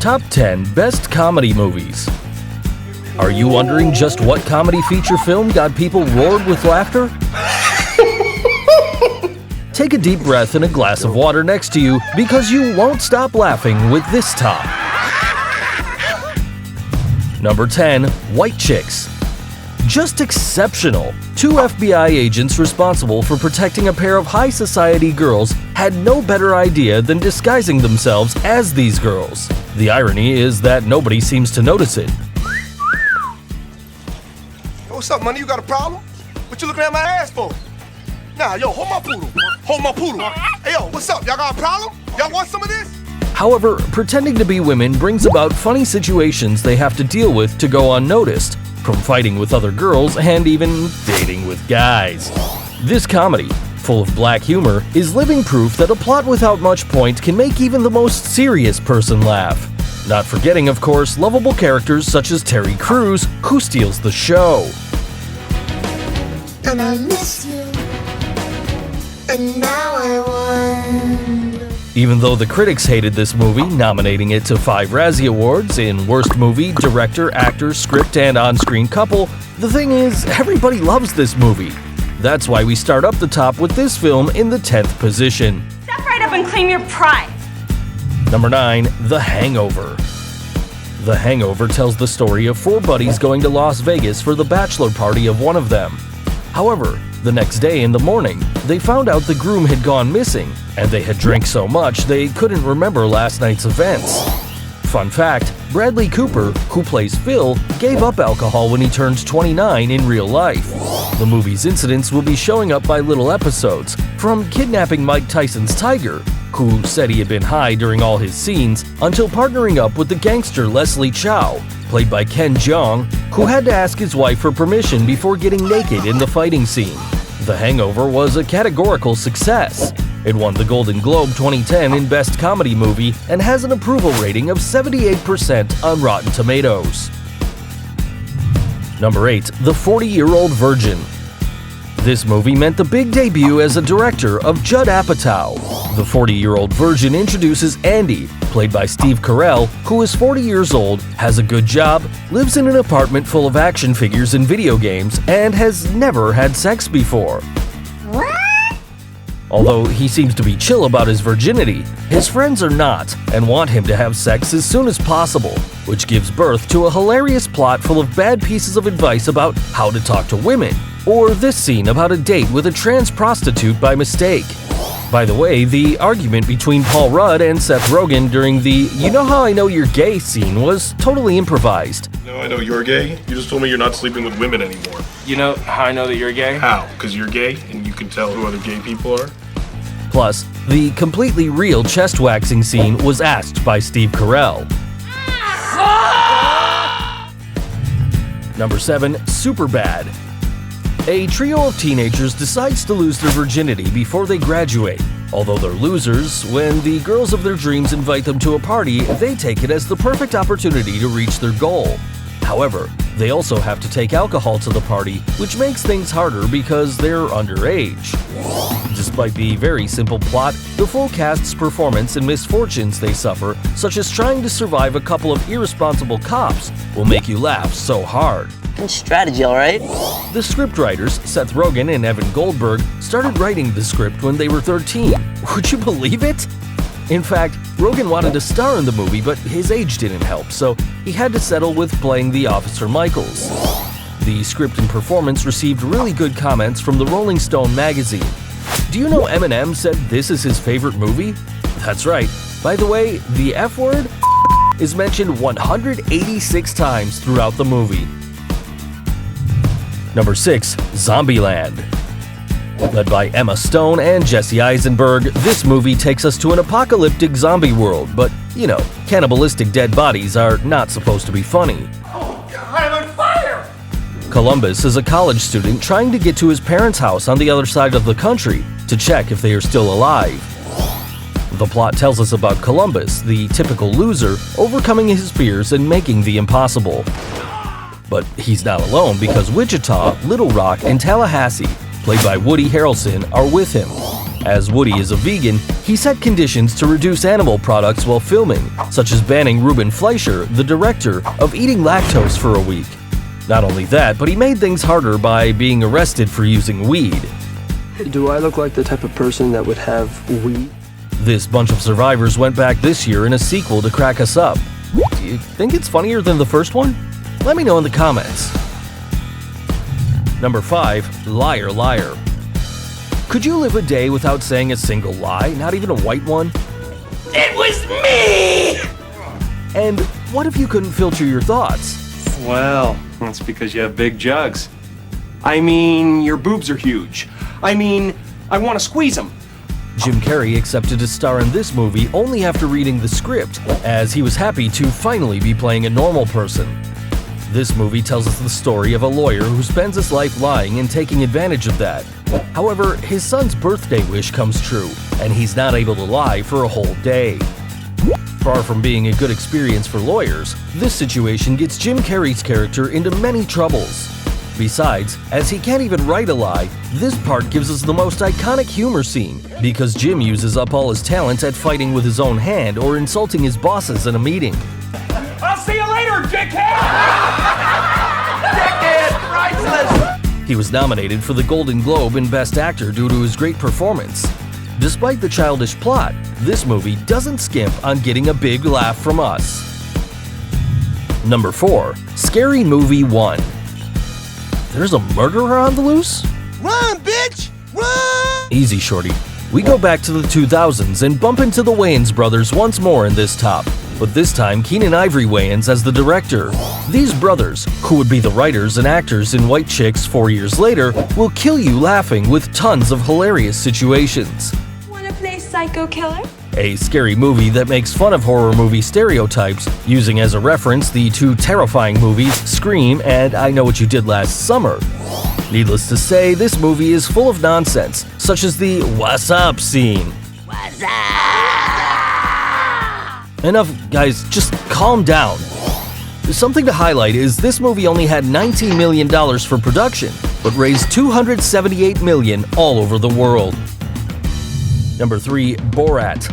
Top 10 Best Comedy Movies. Are you wondering just what comedy feature film got people roared with laughter? Take a deep breath and a glass of water next to you because you won't stop laughing with this top. Number 10. White Chicks. Just exceptional. Two FBI agents responsible for protecting a pair of high society girls had no better idea than disguising themselves as these girls. The irony is that nobody seems to notice it. Yo, what's up, money? You got a problem? What you looking at my ass for? Nah, yo, hold my poodle. Hold my poodle. Hey, yo, what's up? Y'all got a problem? Y'all want some of this? However, pretending to be women brings about funny situations they have to deal with to go unnoticed, from fighting with other girls and even dating with guys. This comedy, full of black humor, is living proof that a plot without much point can make even the most serious person laugh. Not forgetting, of course, lovable characters such as Terry Crews, who steals the show. And I miss you, and now I wonder. Even though the critics hated this movie, nominating it to 5 Razzie Awards in Worst Movie, Director, Actor, Script, and On-Screen Couple, the thing is, everybody loves this movie. That's why we start up the top with this film in the 10th position. Step right up and claim your pride. Number 9. The Hangover. The Hangover tells the story of 4 buddies going to Las Vegas for the bachelor party of one of them. However, the next day in the morning, they found out the groom had gone missing, and they had drank so much they couldn't remember last night's events. Fun fact, Bradley Cooper, who plays Phil, gave up alcohol when he turned 29 in real life. The movie's incidents will be showing up by little episodes, from kidnapping Mike Tyson's tiger, who said he had been high during all his scenes, until partnering up with the gangster Leslie Chow, played by Ken Jeong, who had to ask his wife for permission before getting naked in the fighting scene. The Hangover was a categorical success. It won the Golden Globe 2010 in Best Comedy Movie and has an approval rating of 78% on Rotten Tomatoes. Number 8. The 40-Year-Old Virgin. This movie meant the big debut as a director of Judd Apatow. The 40-Year-Old Virgin introduces Andy, played by Steve Carell, who is 40 years old, has a good job, lives in an apartment full of action figures and video games, and has never had sex before. What? Although he seems to be chill about his virginity, his friends are not and want him to have sex as soon as possible, which gives birth to a hilarious plot full of bad pieces of advice about how to talk to women, or this scene about a date with a trans prostitute by mistake. By the way, the argument between Paul Rudd and Seth Rogen during the "You know how I know you're gay" scene was totally improvised. No, I know you're gay. You just told me you're not sleeping with women anymore. You know how I know that you're gay? How? Because you're gay and you can tell who other gay people are? Plus, the completely real chest waxing scene was asked by Steve Carell. Number 7. SUPERBAD. A trio of teenagers decides to lose their virginity before they graduate. Although they're losers, when the girls of their dreams invite them to a party, they take it as the perfect opportunity to reach their goal. However, they also have to take alcohol to the party, which makes things harder because they're underage. Despite the very simple plot, the full cast's performance and misfortunes they suffer, such as trying to survive a couple of irresponsible cops, will make you laugh so hard. Good strategy, alright? The scriptwriters, Seth Rogen and Evan Goldberg, started writing the script when they were 13. Would you believe it? In fact, Rogen wanted to star in the movie, but his age didn't help, so he had to settle with playing the Officer Michaels. The script and performance received really good comments from the Rolling Stone magazine. Do you know Eminem said this is his favorite movie? That's right. By the way, the F word is mentioned 186 times throughout the movie. Number 6. Zombieland. Led by Emma Stone and Jesse Eisenberg, this movie takes us to an apocalyptic zombie world, but, you know, cannibalistic dead bodies are not supposed to be funny. Oh, God, I'm on fire! Columbus is a college student trying to get to his parents' house on the other side of the country to check if they are still alive. The plot tells us about Columbus, the typical loser, overcoming his fears and making the impossible. But he's not alone because Wichita, Little Rock, and Tallahassee, played by Woody Harrelson, are with him. As Woody is a vegan, he set conditions to reduce animal products while filming, such as banning Ruben Fleischer, the director, of eating lactose for a week. Not only that, but he made things harder by being arrested for using weed. Do I look like the type of person that would have weed? This bunch of survivors went back this year in a sequel to crack us up. Do you think it's funnier than the first one? Let me know in the comments. Number 5. Liar Liar. Could you live a day without saying a single lie, not even a white one? It was me! And what if you couldn't filter your thoughts? Well, that's because you have big jugs. I mean, your boobs are huge. I mean, I want to squeeze them. Jim Carrey accepted to star in this movie only after reading the script, as he was happy to finally be playing a normal person. This movie tells us the story of a lawyer who spends his life lying and taking advantage of that. However, his son's birthday wish comes true, and he's not able to lie for a whole day. Far from being a good experience for lawyers, this situation gets Jim Carrey's character into many troubles. Besides, as he can't even write a lie, this part gives us the most iconic humor scene, because Jim uses up all his talents at fighting with his own hand or insulting his bosses in a meeting. I'll see you later, dickhead! Dickhead, priceless! He was nominated for the Golden Globe in Best Actor due to his great performance. Despite the childish plot, this movie doesn't skimp on getting a big laugh from us. Number 4. Scary Movie 1. There's a murderer on the loose? Run, bitch! Run! Easy, shorty. We go back to the 2000s and bump into the Wayans brothers once more in this top, but this time Keenan Ivory Wayans as the director. These brothers, who would be the writers and actors in White Chicks 4 years later, will kill you laughing with tons of hilarious situations. Wanna play psycho killer? A scary movie that makes fun of horror movie stereotypes, using as a reference the two terrifying movies Scream and I Know What You Did Last Summer. Needless to say, this movie is full of nonsense, such as the "What's up" scene. What's up? Enough, guys, just calm down. Something to highlight is this movie only had $19 million for production, but raised $278 million all over the world. Number 3. Borat.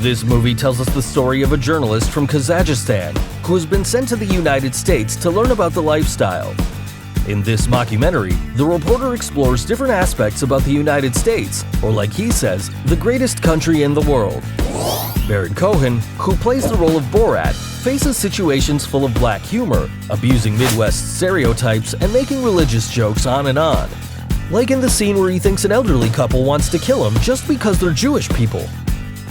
This movie tells us the story of a journalist from Kazakhstan who has been sent to the United States to learn about the lifestyle. In this mockumentary, the reporter explores different aspects about the United States, or like he says, the greatest country in the world. Baron Cohen, who plays the role of Borat, faces situations full of black humor, abusing Midwest stereotypes, and making religious jokes on and on. Like in the scene where he thinks an elderly couple wants to kill him just because they're Jewish people.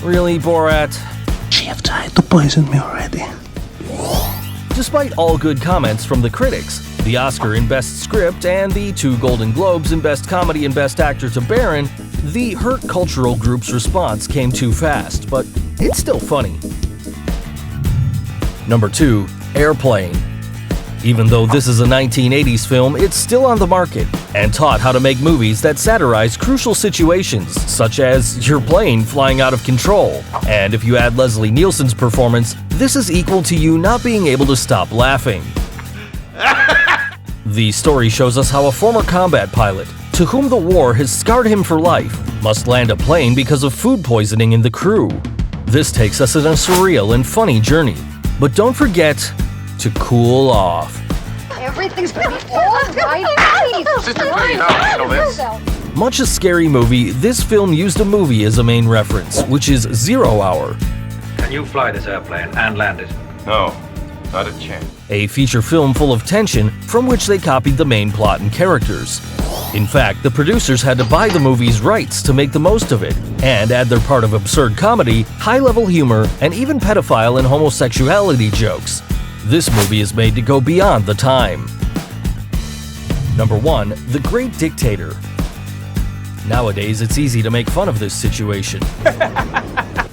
Really, Borat? She have tried to poison me already. Despite all good comments from the critics, the Oscar in Best Script and the 2 Golden Globes in Best Comedy and Best Actor to Baron, the Hurt Cultural Group's response came too fast, but it's still funny. Number 2. Airplane. Even though this is a 1980s film, it's still on the market and taught how to make movies that satirize crucial situations, such as your plane flying out of control. And if you add Leslie Nielsen's performance, this is equal to you not being able to stop laughing. The story shows us how a former combat pilot, to whom the war has scarred him for life, must land a plane because of food poisoning in the crew. This takes us on a surreal and funny journey. But don't forget to cool off. Everything's gonna be all right. Sister, you know how to handle this. Much a scary movie, this film used a movie as a main reference, which is 0 Hour. Can you fly this airplane and land it? No, not a chance. A feature film full of tension from which they copied the main plot and characters. In fact, the producers had to buy the movie's rights to make the most of it, and add their part of absurd comedy, high-level humor, and even pedophile and homosexuality jokes. This movie is made to go beyond the time. Number 1. The Great Dictator. Nowadays, it's easy to make fun of this situation.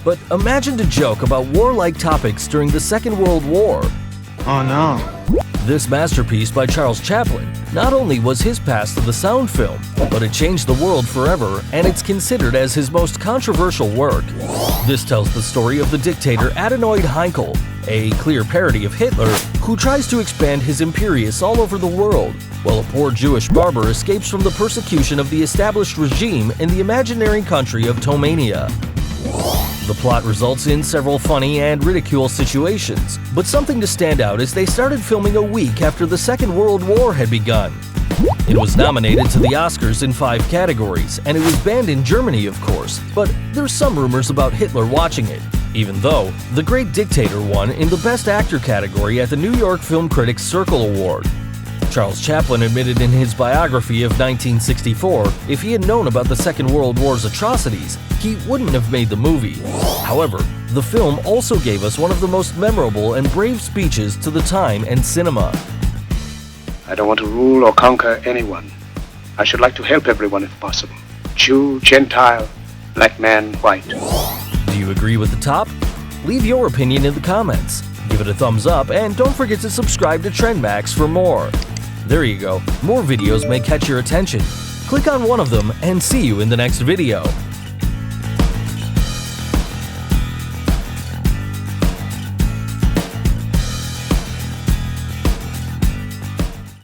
But imagine to joke about warlike topics during the Second World War. Oh no. This masterpiece by Charles Chaplin not only was his pass to the sound film, but it changed the world forever, and it's considered as his most controversial work. This tells the story of the dictator Adenoid Heinkel, a clear parody of Hitler, who tries to expand his imperius all over the world, while a poor Jewish barber escapes from the persecution of the established regime in the imaginary country of Tomania. The plot results in several funny and ridicule situations, but something to stand out is they started filming a week after the Second World War had begun. It was nominated to the Oscars in 5 categories, and it was banned in Germany, of course, but there's some rumors about Hitler watching it, even though The Great Dictator won in the Best Actor category at the New York Film Critics Circle Award. Charles Chaplin admitted in his biography of 1964 if he had known about the Second World War's atrocities, he wouldn't have made the movie. However, the film also gave us one of the most memorable and brave speeches to the time and cinema. I don't want to rule or conquer anyone. I should like to help everyone if possible. Jew, Gentile, black man, white. Do you agree with the top? Leave your opinion in the comments. Give it a thumbs up and don't forget to subscribe to TrendMax for more. There you go, more videos may catch your attention. Click on one of them and see you in the next video.